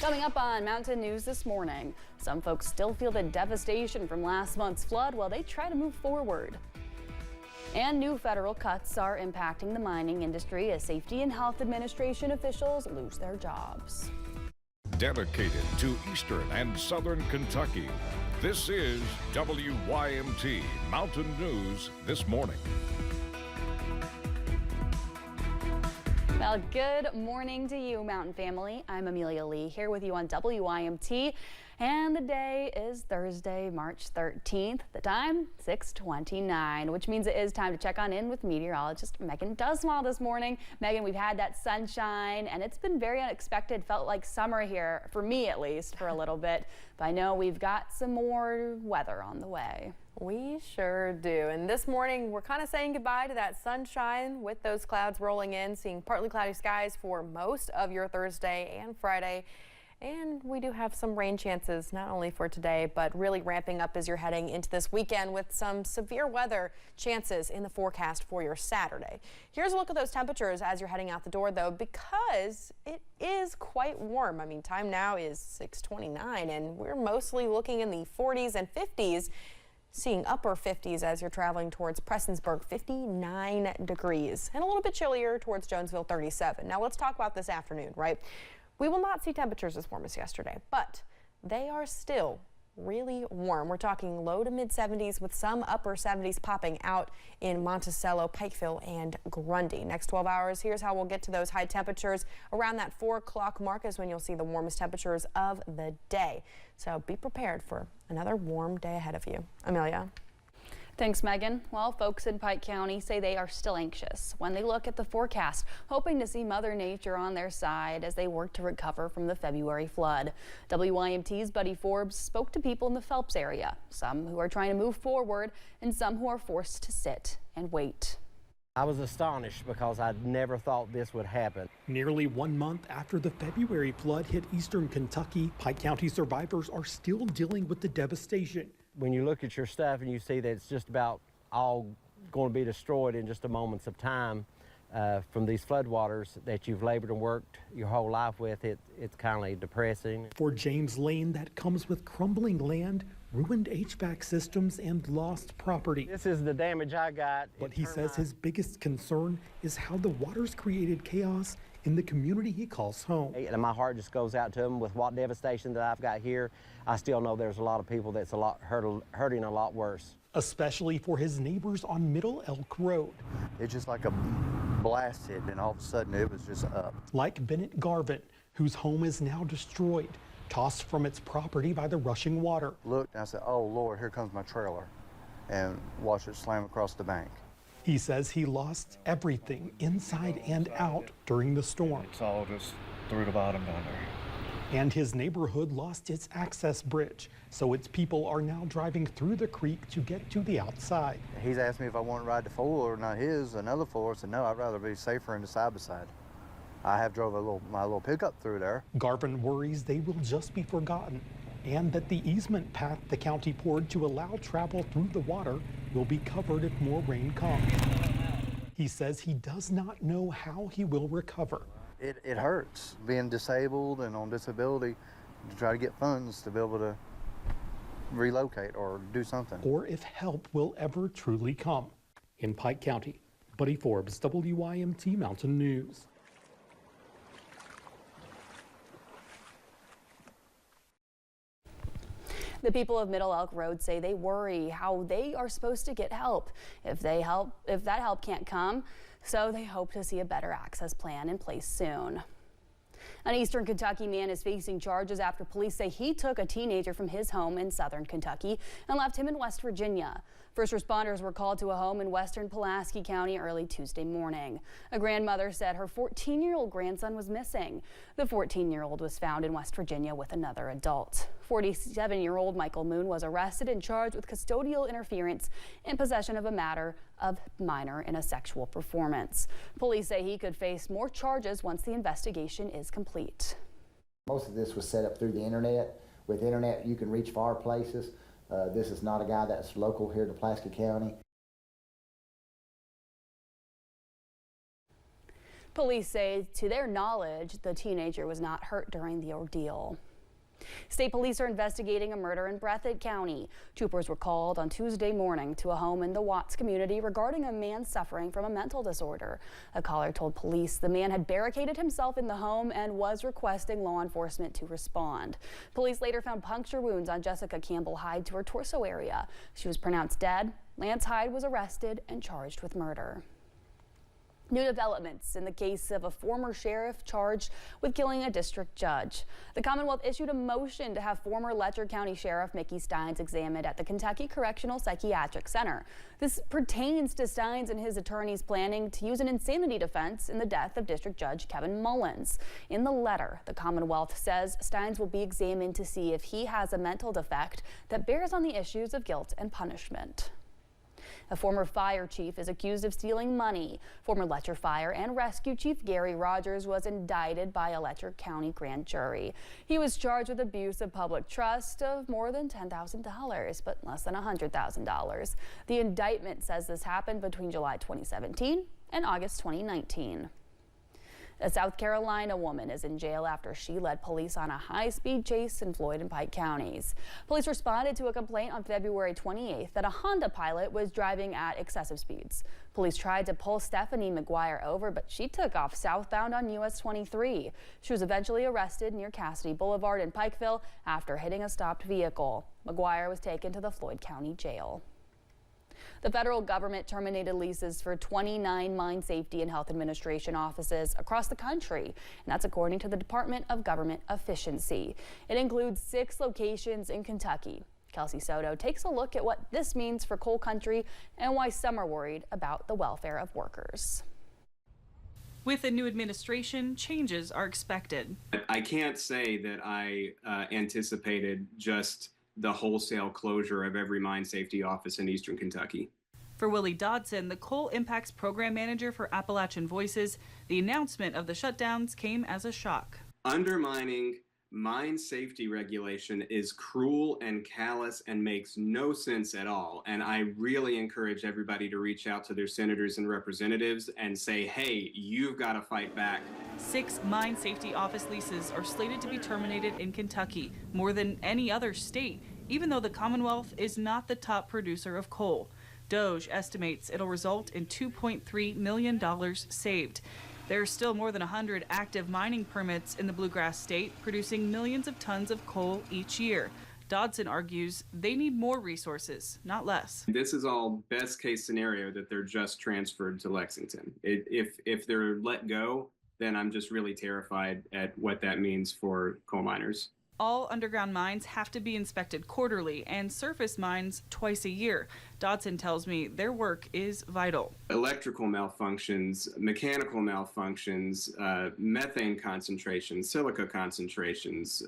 Coming up on Mountain News this morning, some folks still feel the devastation from last month's flood while they try to move forward. And new federal cuts are impacting the mining industry as Safety and Health Administration officials lose their jobs. Dedicated to Eastern and Southern Kentucky, this is WYMT Mountain News this morning. Well, good morning to you, Mountain family. I'm Amelia Lee here with you on WYMT, and the day is Thursday, March 13th. The time, 6:29, which means it is time to check on in with meteorologist Megan Duswall this morning. Megan, we've had that sunshine, and it's been very unexpected. Felt like summer here, for me at least, for a little bit. But I know we've got some more weather on the way. We sure do. And this morning, we're kind of saying goodbye to that sunshine with those clouds rolling in, seeing partly cloudy skies for most of your Thursday and Friday. And we do have some rain chances, not only for today, but really ramping up as you're heading into this weekend with some severe weather chances in the forecast for your Saturday. Here's a look at those temperatures as you're heading out the door, though, because it is quite warm. I mean, time now is 6:29, and we're mostly looking in the 40s and 50s. Seeing upper 50s as you're traveling towards Prestonsburg, 59 degrees, and a little bit chillier towards Jonesville, 37. Now let's talk about this afternoon, right? We will not see temperatures as warm as yesterday, but they are still really warm. We're talking low to mid 70s with some upper 70s popping out in Monticello, Pikeville, and Grundy. Next 12 hours, here's how we'll get to those high temperatures. Around that 4 o'clock mark is when you'll see the warmest temperatures of the day. So be prepared for another warm day ahead of you. Amelia. Thanks, Megan. Well, folks in Pike County say they are still anxious when they look at the forecast, hoping to see Mother Nature on their side as they work to recover from the February flood. WYMT's Buddy Forbes spoke to people in the Phelps area, some who are trying to move forward and some who are forced to sit and wait. I was astonished because I never thought this would happen. Nearly 1 month after the February flood hit eastern Kentucky, Pike County survivors are still dealing with the devastation. When you look at your stuff and you see that it's just about all going to be destroyed in just a moments of time from these floodwaters that you've labored and worked your whole life with, it's kind of depressing. For James Lane, that comes with crumbling land, ruined HVAC systems, and lost property. This is the damage I got. But he says his biggest concern is how the waters created chaos in the community he calls home. And my heart just goes out to him with what devastation that I've got here. I still know there's a lot of people that's hurting a lot worse. Especially for his neighbors on Middle Elk Road. It's just like a blast hit, and all of a sudden it was just up. Like Bennett Garvin, whose home is now destroyed, tossed from its property by the rushing water. Looked, and I said, oh Lord, here comes my trailer, and watched it slam across the bank. He says he lost everything inside and out during the storm. It's all just through the bottom down there. And his neighborhood lost its access bridge, so its people are now driving through the creek to get to the outside. He's asked me if I want to ride the four, not his, another four. I said, no, I'd rather be safer in the side-by-side. I have drove my little pickup through there. Garvin worries they will just be forgotten, and that the easement path the county poured to allow travel through the water will be covered if more rain comes. He says he does not know how he will recover. It hurts being disabled and on disability to try to get funds to be able to relocate or do something. Or if help will ever truly come. In Pike County, Buddy Forbes, WYMT Mountain News. The people of Middle Elk Road say they worry how they are supposed to get help if that help can't come. So they hope to see a better access plan in place soon. An eastern Kentucky man is facing charges after police say he took a teenager from his home in southern Kentucky and left him in West Virginia. First responders were called to a home in western Pulaski County early Tuesday morning. A grandmother said her 14-year-old grandson was missing. The 14-year-old was found in West Virginia with another adult. 47-year-old Michael Moon was arrested and charged with custodial interference in possession of a matter of minor in a sexual performance. Police say he could face more charges once the investigation is complete. Most of this was set up through the internet. With internet, you can reach far places. This is not a guy that's local here to Pulaski County. Police say, to their knowledge, the teenager was not hurt during the ordeal. State police are investigating a murder in Pike County. Troopers were called on Tuesday morning to a home in the Watts community regarding a man suffering from a mental disorder. A caller told police the man had barricaded himself in the home and was requesting law enforcement to respond. Police later found puncture wounds on Jessica Campbell Hyde to her torso area. She was pronounced dead. Lance Hyde was arrested and charged with murder. New developments in the case of a former sheriff charged with killing a district judge. The Commonwealth issued a motion to have former Letcher County Sheriff Mickey Steins examined at the Kentucky Correctional Psychiatric Center. This pertains to Steins and his attorneys planning to use an insanity defense in the death of District Judge Kevin Mullins. In the letter, the Commonwealth says Steins will be examined to see if he has a mental defect that bears on the issues of guilt and punishment. A former fire chief is accused of stealing money. Former Letcher Fire and Rescue Chief Gary Rogers was indicted by a Letcher County grand jury. He was charged with abuse of public trust of more than $10,000, but less than $100,000. The indictment says this happened between July 2017 and August 2019. A South Carolina woman is in jail after she led police on a high-speed chase in Floyd and Pike counties. Police responded to a complaint on February 28th that a Honda pilot was driving at excessive speeds. Police tried to pull Stephanie McGuire over, but she took off southbound on US 23. She was eventually arrested near Cassidy Boulevard in Pikeville after hitting a stopped vehicle. McGuire was taken to the Floyd County Jail. The federal government terminated leases for 29 mine safety and health administration offices across the country, and that's according to the Department of Government Efficiency. It includes 6 locations in Kentucky. Kelsey Soto takes a look at what this means for coal country and why some are worried about the welfare of workers. With a new administration, changes are expected. I can't say that I anticipated just the wholesale closure of every mine safety office in eastern Kentucky. For Willie Dodson, the Coal Impacts Program Manager for Appalachian Voices, the announcement of the shutdowns came as a shock. Undermining mine safety regulation is cruel and callous and makes no sense at all. And I really encourage everybody to reach out to their senators and representatives and say, hey, you've got to fight back. 6 mine safety office leases are slated to be terminated in Kentucky, more than any other state, even though the Commonwealth is not the top producer of coal. DOJ estimates it'll result in $2.3 million saved. There are still more than 100 active mining permits in the Bluegrass State, producing millions of tons of coal each year. Dodson argues they need more resources, not less. This is all best case scenario that they're just transferred to Lexington. If they're let go, then I'm just really terrified at what that means for coal miners. All underground mines have to be inspected quarterly and surface mines twice a year. Dodson tells me their work is vital. Electrical malfunctions, mechanical malfunctions, methane concentrations, silica concentrations,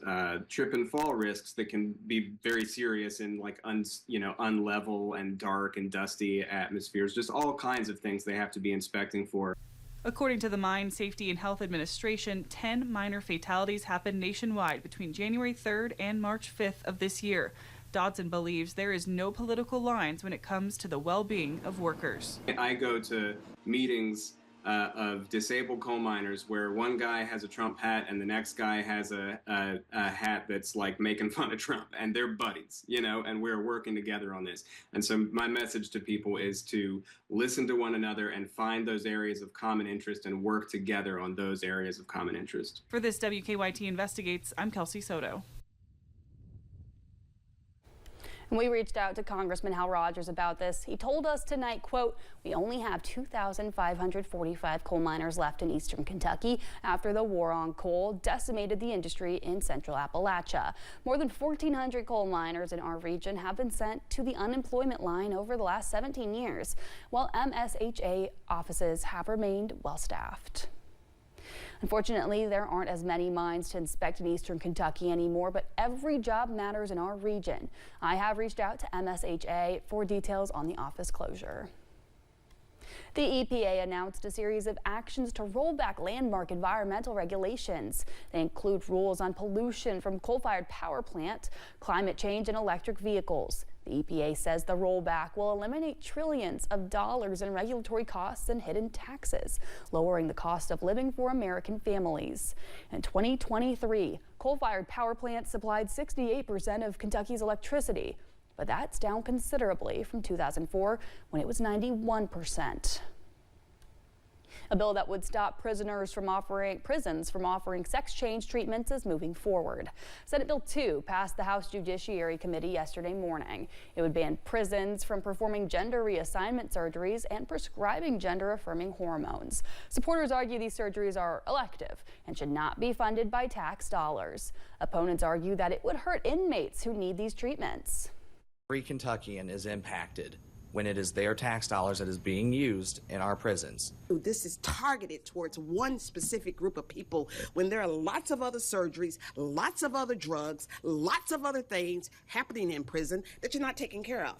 trip and fall risks that can be very serious in like unlevel and dark and dusty atmospheres. Just all kinds of things they have to be inspecting for. According to the Mine Safety and Health Administration, 10 minor fatalities happened nationwide between January 3rd and March 5th of this year. Dodson believes there is no political lines when it comes to the well-being of workers. I go to meetings of disabled coal miners where one guy has a Trump hat and the next guy has a hat that's like making fun of Trump, and they're buddies, and we're working together on this. And so my message to people is to listen to one another and find those areas of common interest and work together on those areas of common interest. For this WKYT Investigates, I'm Kelsey Soto. We reached out to Congressman Hal Rogers about this. He told us tonight, quote, we only have 2,545 coal miners left in eastern Kentucky after the war on coal decimated the industry in central Appalachia. More than 1,400 coal miners in our region have been sent to the unemployment line over the last 17 years, while MSHA offices have remained well-staffed. Unfortunately, there aren't as many mines to inspect in eastern Kentucky anymore, but every job matters in our region. I have reached out to MSHA for details on the office closure. The EPA announced a series of actions to roll back landmark environmental regulations. They include rules on pollution from coal-fired power plant, climate change, and electric vehicles. The EPA says the rollback will eliminate trillions of dollars in regulatory costs and hidden taxes, lowering the cost of living for American families. In 2023, coal-fired power plants supplied 68% of Kentucky's electricity, but that's down considerably from 2004 when it was 91%. A bill that would stop prisons from offering sex change treatments is moving forward. Senate Bill 2 passed the House Judiciary Committee yesterday morning. It would ban prisons from performing gender reassignment surgeries and prescribing gender-affirming hormones. Supporters argue these surgeries are elective and should not be funded by tax dollars. Opponents argue that it would hurt inmates who need these treatments. Every Kentuckian is impacted when it is their tax dollars that is being used in our prisons. This is targeted towards one specific group of people when there are lots of other surgeries, lots of other drugs, lots of other things happening in prison that you're not taking care of.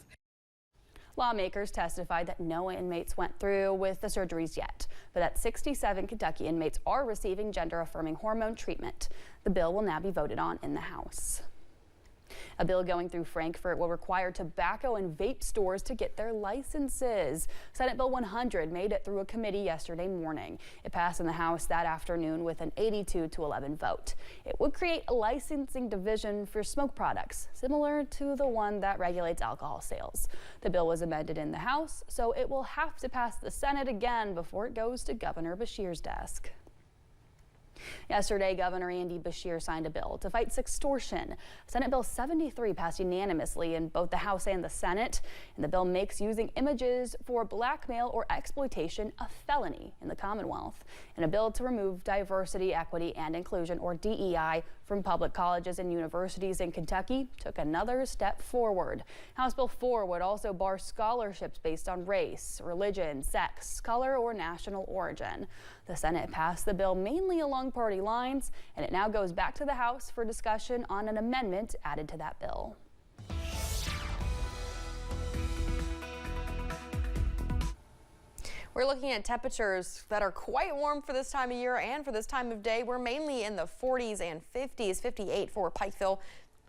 Lawmakers testified that no inmates went through with the surgeries yet, but that 67 Kentucky inmates are receiving gender-affirming hormone treatment. The bill will now be voted on in the House. A bill going through Frankfort will require tobacco and vape stores to get their licenses. Senate Bill 100 made it through a committee yesterday morning. It passed in the House that afternoon with an 82-11 vote. It would create a licensing division for smoke products, similar to the one that regulates alcohol sales. The bill was amended in the House, so it will have to pass the Senate again before it goes to Governor Beshear's desk. Yesterday, Governor Andy Beshear signed a bill to fight sextortion. Senate Bill 73 passed unanimously in both the House and the Senate, and the bill makes using images for blackmail or exploitation a felony in the Commonwealth. And a bill to remove diversity, equity, and inclusion, or DEI, from public colleges and universities in Kentucky took another step forward. House Bill 4 would also bar scholarships based on race, religion, sex, color, or national origin. The Senate passed the bill mainly along party lines, and it now goes back to the House for discussion on an amendment added to that bill. We're looking at temperatures that are quite warm for this time of year and for this time of day. We're mainly in the 40s and 50s, 58 for Pikeville.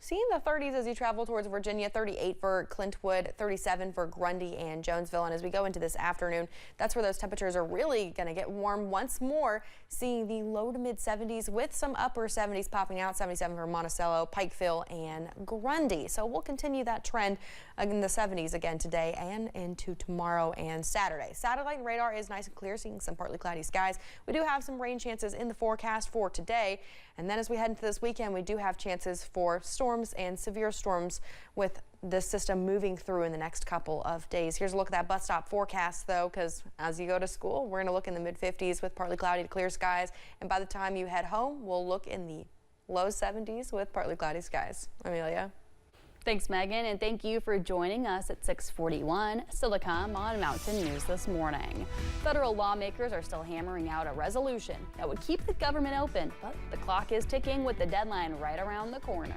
Seeing the 30s as you travel towards Virginia, 38 for Clintwood, 37 for Grundy and Jonesville. And as we go into this afternoon, that's where those temperatures are really going to get warm once more, seeing the low to mid 70s with some upper 70s popping out, 77 for Monticello, Pikeville, and Grundy. So we'll continue that trend in the 70s again today and into tomorrow and Saturday. Satellite and radar is nice and clear, seeing some partly cloudy skies. We do have some rain chances in the forecast for today. And then as we head into this weekend, we do have chances for storms and severe storms with this system moving through in the next couple of days. Here's a look at that bus stop forecast, though, because as you go to school, we're going to look in the mid-50s with partly cloudy to clear skies. And by the time you head home, we'll look in the low 70s with partly cloudy skies. Amelia. Thanks, Megan, and thank you for joining us at 6:41. Still to come on Mountain News this morning. Federal lawmakers are still hammering out a resolution that would keep the government open, but the clock is ticking with the deadline right around the corner.